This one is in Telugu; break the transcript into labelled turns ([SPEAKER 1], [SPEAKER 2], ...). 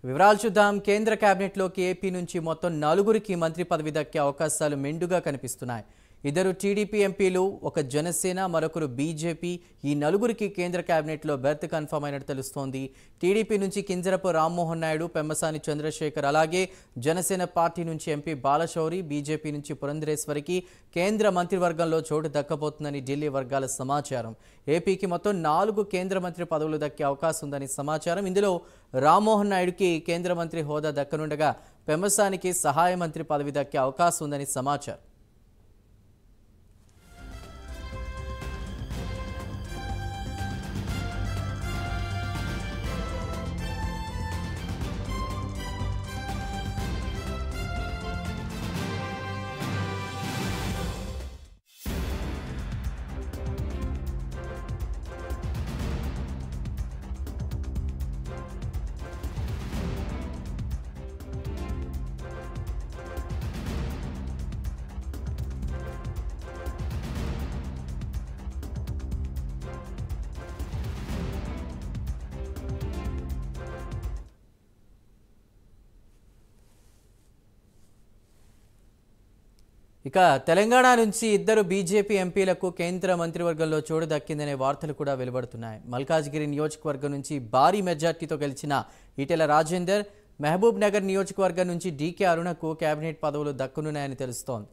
[SPEAKER 1] వివరాలు చూద్దాం. కేంద్ర కేబినెట్లోకి ఏపీ నుంచి మొత్తం 4గురికి మంత్రి పదవి దక్కే అవకాశాలు మెండుగా కనిపిస్తున్నాయి. 2 టీడీపీ ఎంపీలు, 1 జనసేన, మరొకరు బీజేపీ. ఈ 4గురికి కేంద్ర కేబినెట్లో బెర్త్ కన్ఫర్మ్ అయినట్టు తెలుస్తోంది. టీడీపీ నుంచి కింజరపు రామ్మోహన్ నాయుడు, పెమ్మసాని చంద్రశేఖర్, అలాగే జనసేన పార్టీ నుంచి ఎంపీ బాలశౌరి, బీజేపీ నుంచి పురంధరేశ్వరికి కేంద్ర మంత్రివర్గంలో చోటు దక్కబోతుందని ఢిల్లీ వర్గాల సమాచారం. ఏపీకి మొత్తం 4 కేంద్ర మంత్రి పదవులు దక్కే అవకాశం ఉందని సమాచారం. ఇందులో రామ్మోహన్ నాయుడుకి కేంద్ర మంత్రి హోదా దక్కనుండగా పెమ్మసానికి సహాయ మంత్రి పదవి దక్కే అవకాశం ఉందని సమాచారం. ఇక తెలంగాణ నుంచి 2 బీజేపీ ఎంపీలకు కేంద్ర మంత్రివర్గంలో చోటు దక్కిందనే వార్తలు కూడా వెలువడుతున్నాయి. మల్కాజ్గిరి నియోజకవర్గం నుంచి భారీ మెజార్టీతో గెలిచిన ఈటెల రాజేందర్, మహబూబ్ నగర్ నియోజకవర్గం నుంచి డీకే అరుణకు కేబినెట్ పదవులు దక్కనున్నాయని తెలుస్తోంది.